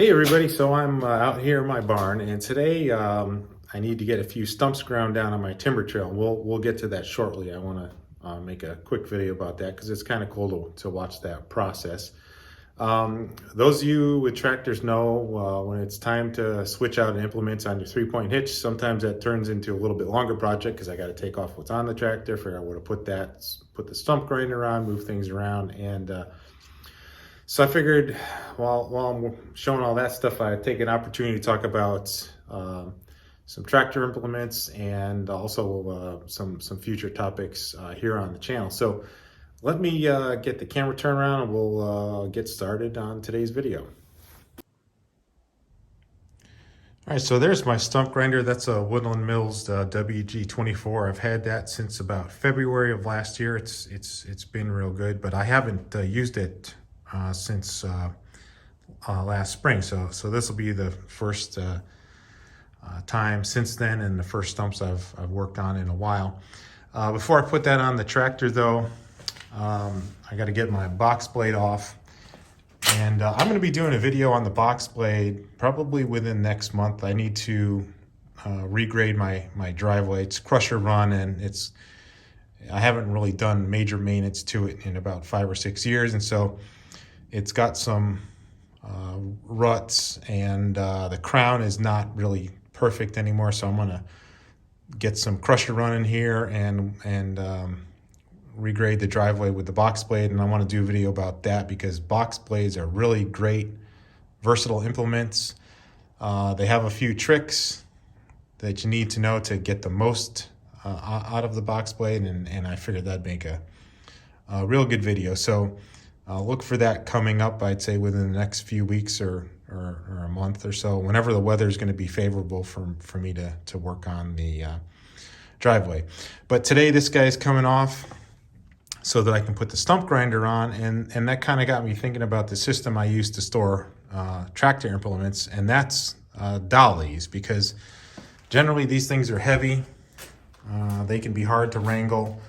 Hey everybody, so I'm out here in my barn, and today I need to get a few stumps ground down on my timber trail. We'll get to that shortly. I want to make a quick video about that because it's kind of cool to watch that process. Those of you with tractors know when it's time to switch out implements on your 3-point hitch, sometimes that turns into a little bit longer project because I got to take off what's on the tractor, figure out where to put the stump grinder on, move things around, and so I figured while I'm showing all that stuff, I'd take an opportunity to talk about some tractor implements and also some future topics here on the channel. So let me get the camera turned around and we'll get started on today's video. All right, so there's my stump grinder. That's a Woodland Mills WG24. I've had that since about February of last year. It's been real good, but I haven't used it since last spring. So this will be the first time since then, and the first stumps I've worked on in a while. Before I put that on the tractor though, I got to get my box blade off, and I'm going to be doing a video on the box blade probably within next month. I need to regrade my driveway. It's crusher run, and I haven't really done major maintenance to it in about 5 or 6 years, and so it's got some ruts, and the crown is not really perfect anymore. So I'm gonna get some crusher run in here and regrade the driveway with the box blade. And I want to do a video about that because box blades are really great, versatile implements. They have a few tricks that you need to know to get the most out of the box blade, and I figured that'd make a real good video. So look for that coming up, I'd say within the next few weeks or a month or so, whenever the weather is going to be favorable for me to work on the driveway. But today this guy's coming off so that I can put the stump grinder on, and that kind of got me thinking about the system I use to store tractor implements, and that's dollies, because generally these things are heavy. They can be hard to wrangle.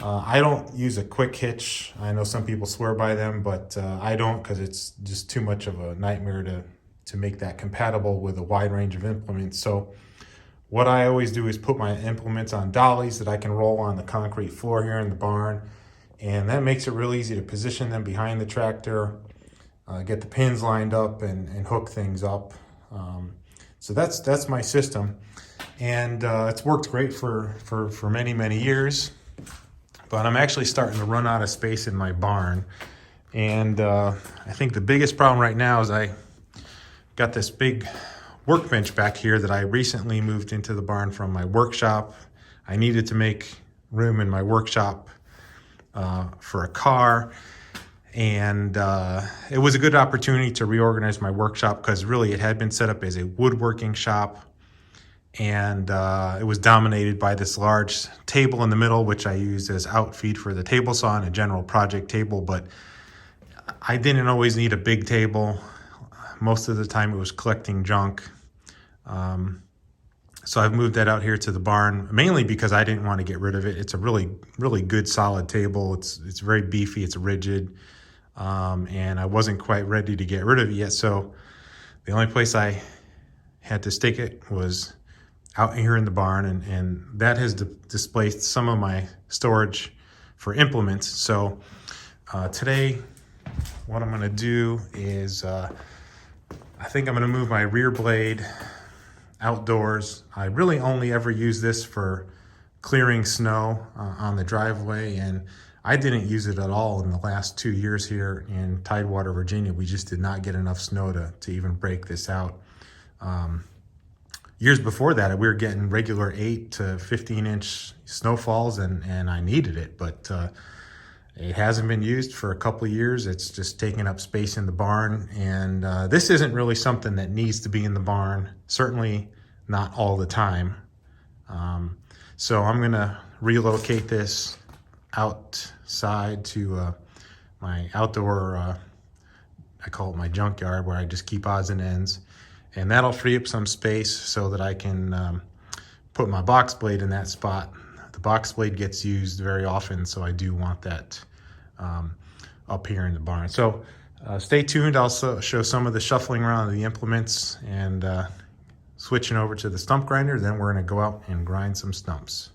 I don't use a quick hitch. I know some people swear by them, but I don't, because it's just too much of a nightmare to make that compatible with a wide range of implements. So what I always do is put my implements on dollies that I can roll on the concrete floor here in the barn, and that makes it real easy to position them behind the tractor, get the pins lined up, and hook things up. So that's my system, and it's worked great for many years. But I'm actually starting to run out of space in my barn. And I think the biggest problem right now is I got this big workbench back here that I recently moved into the barn from my workshop. I needed to make room in my workshop for a car. And it was a good opportunity to reorganize my workshop, because really it had been set up as a woodworking shop. And it was dominated by this large table in the middle, which I used as outfeed for the table saw and a general project table. But I didn't always need a big table. Most of the time it was collecting junk. So I've moved that out here to the barn, mainly because I didn't want to get rid of it. It's a really good solid table. It's very beefy, it's rigid, and I wasn't quite ready to get rid of it yet. So the only place I had to stick it was out here in the barn, and that has displaced some of my storage for implements. So today what I'm going to do is I think I'm going to move my rear blade outdoors. I really only ever use this for clearing snow on the driveway, and I didn't use it at all in the last 2 years here in Tidewater, Virginia. We just did not get enough snow to even break this out. Years before that, we were getting regular 8 to 15 inch snowfalls, and I needed it, but it hasn't been used for a couple of years. It's just taking up space in the barn, and this isn't really something that needs to be in the barn, certainly not all the time. So I'm gonna relocate this outside to my outdoor, I call it my junkyard, where I just keep odds and ends. And that'll free up some space so that I can put my box blade in that spot. The box blade gets used very often, so I do want that up here in the barn. So Stay tuned. I'll show some of the shuffling around of the implements and switching over to the stump grinder. Then we're going to go out and grind some stumps.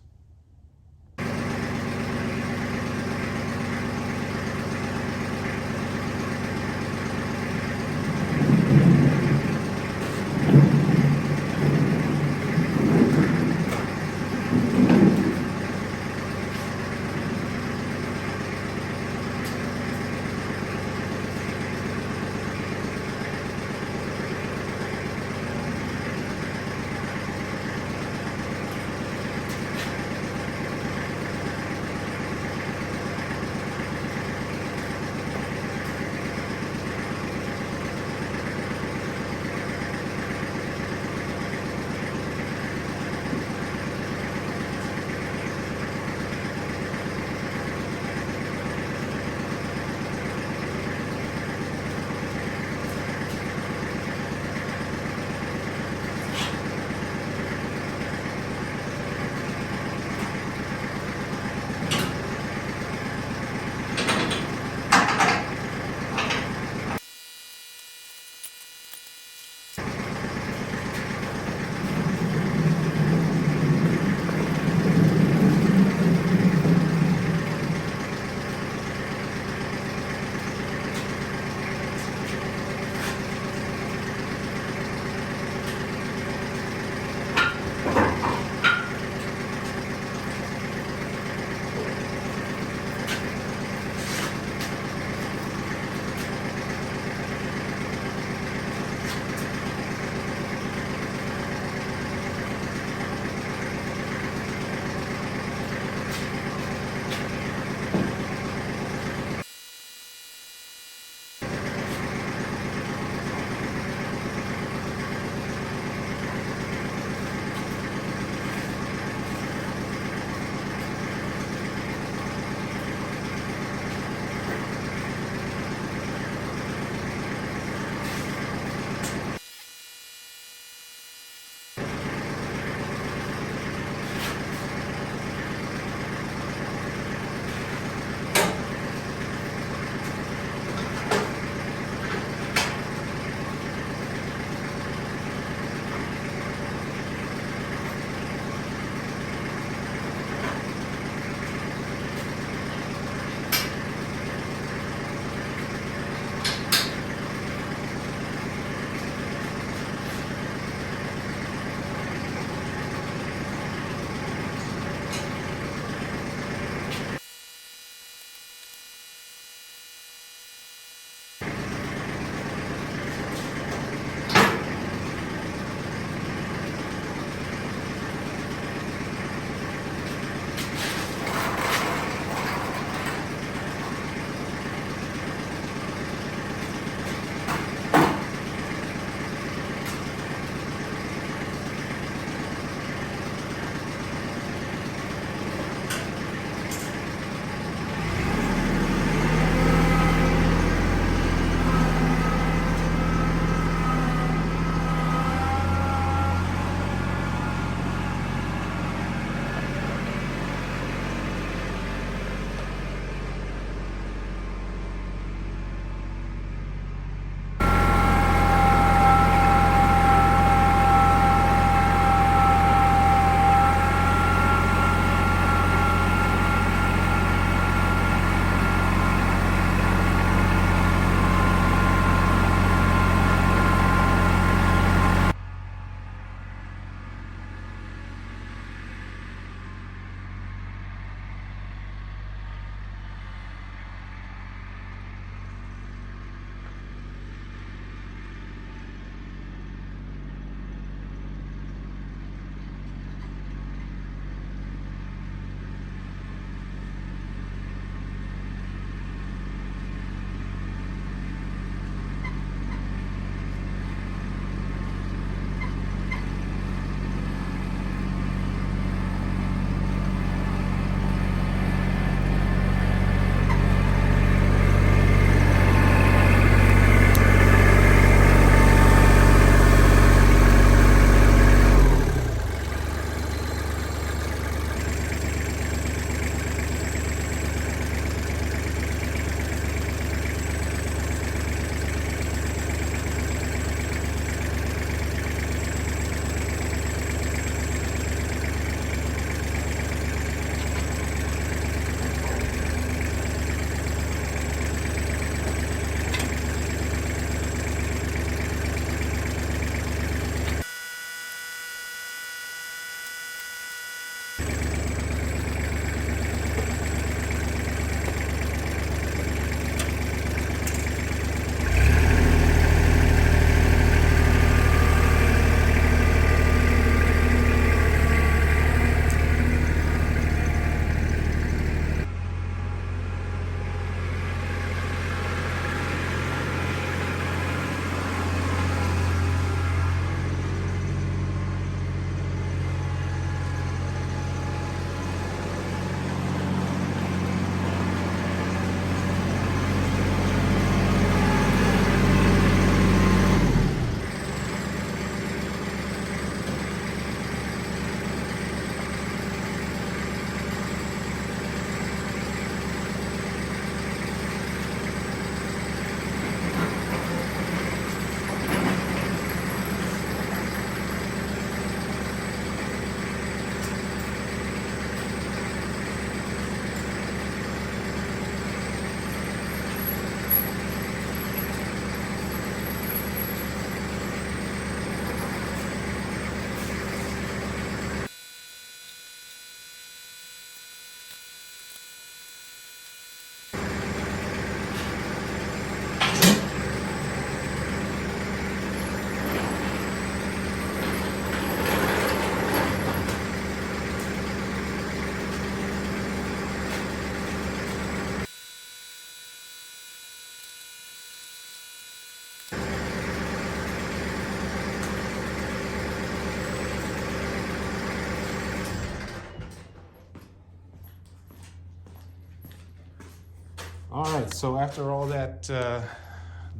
All right, so after all that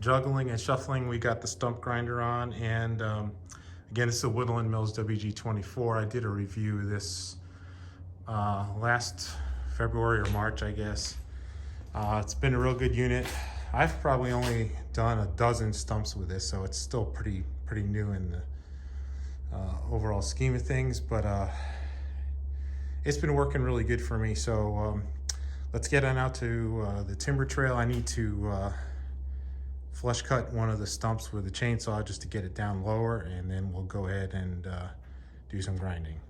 juggling and shuffling, we got the stump grinder on, and again, it's the Woodland Mills WG24. I did a review this last February or March, I guess. It's been a real good unit. I've probably only done a dozen stumps with this, so it's still pretty new in the overall scheme of things, but it's been working really good for me. So let's get on out to the timber trail. I need to flush cut one of the stumps with a chainsaw just to get it down lower, and then we'll go ahead and do some grinding.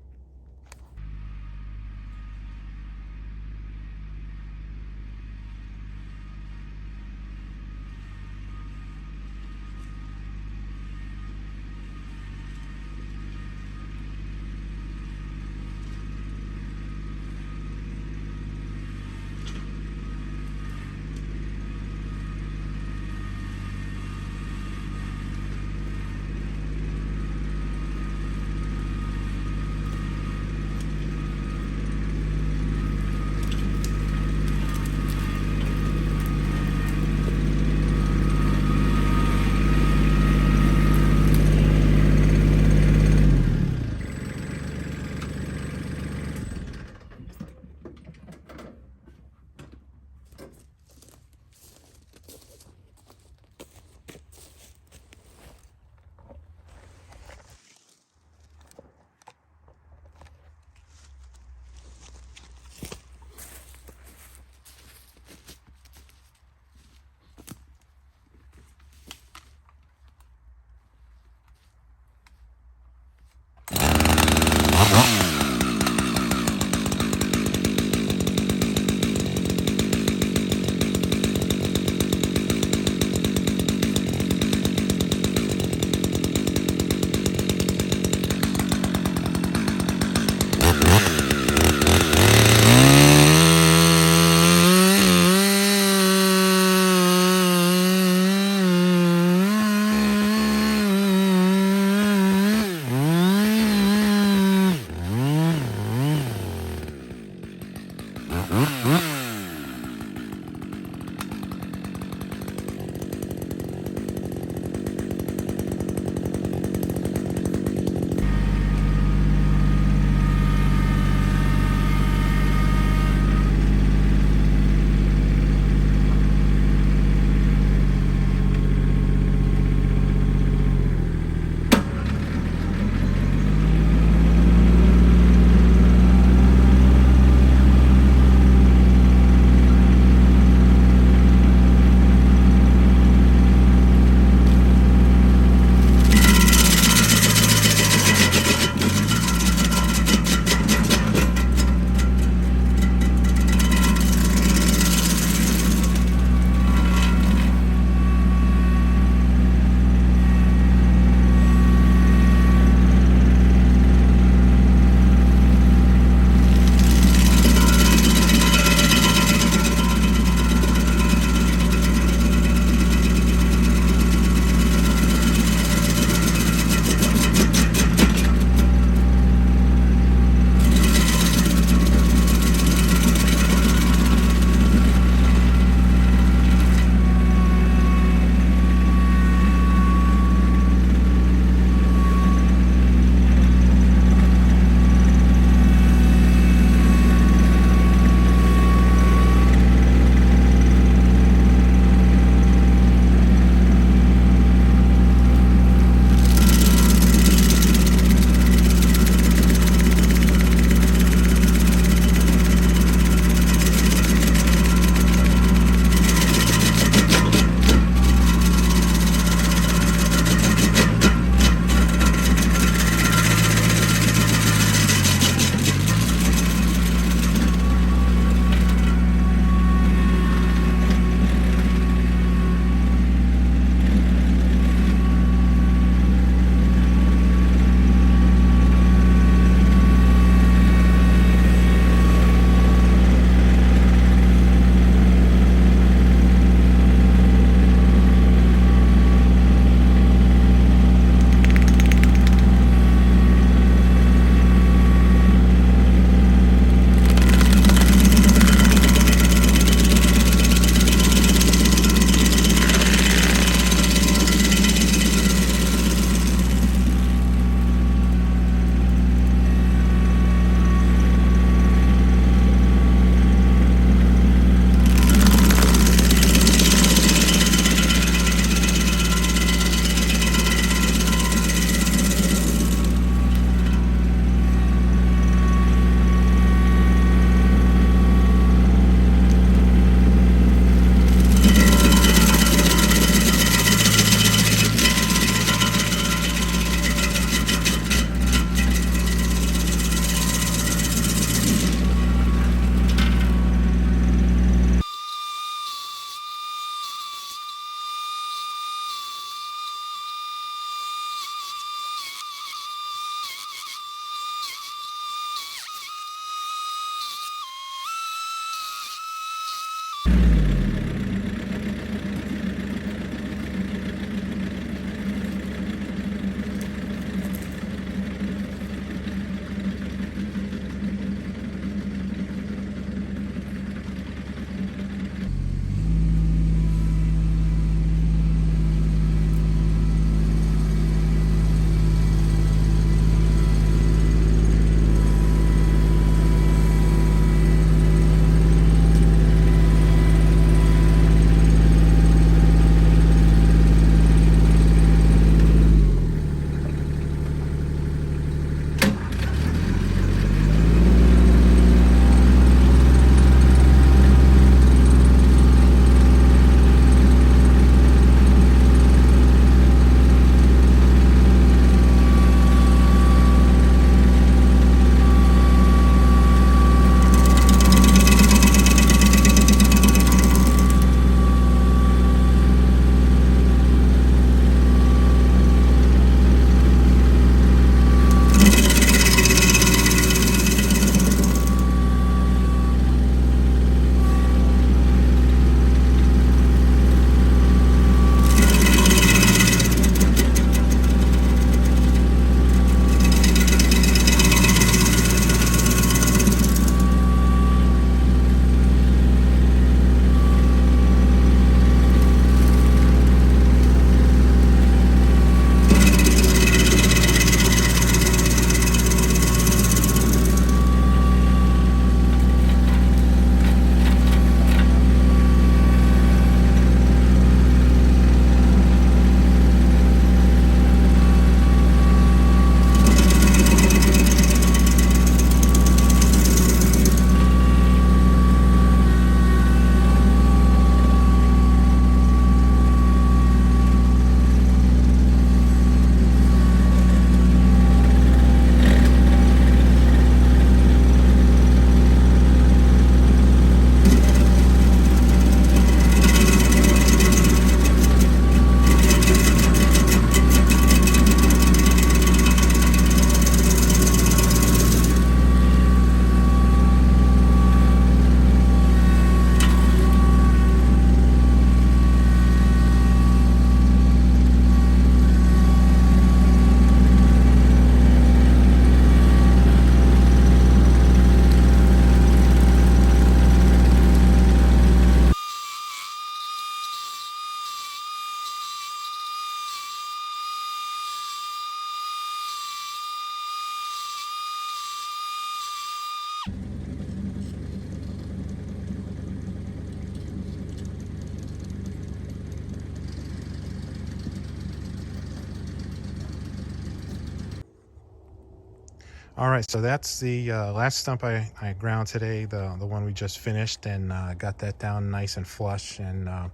All right, so that's the last stump I ground today, the one we just finished, and got that down nice and flush. And I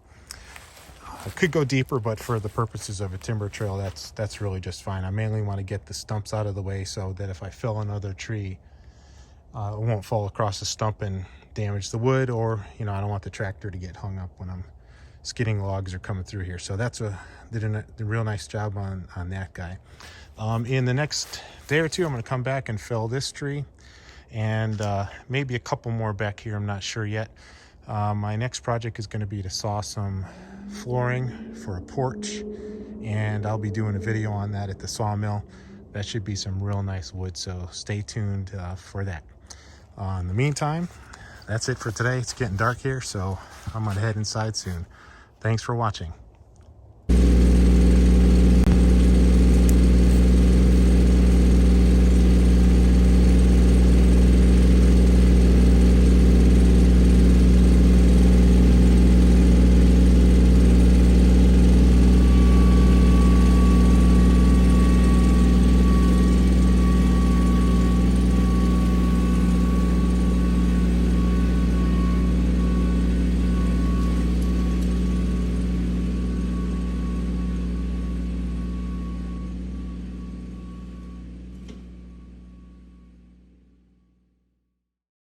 could go deeper, but for the purposes of a timber trail, that's really just fine. I mainly want to get the stumps out of the way so that if I fell another tree, it won't fall across the stump and damage the wood, or I don't want the tractor to get hung up when I'm skidding logs or coming through here. So did a real nice job on that guy. In the next day or two, I'm going to come back and fell this tree, and maybe a couple more back here. I'm not sure yet. My next project is going to be to saw some flooring for a porch, and I'll be doing a video on that at the sawmill. That should be some real nice wood, so stay tuned for that. In the meantime, that's it for today. It's getting dark here, so I'm going to head inside soon. Thanks for watching.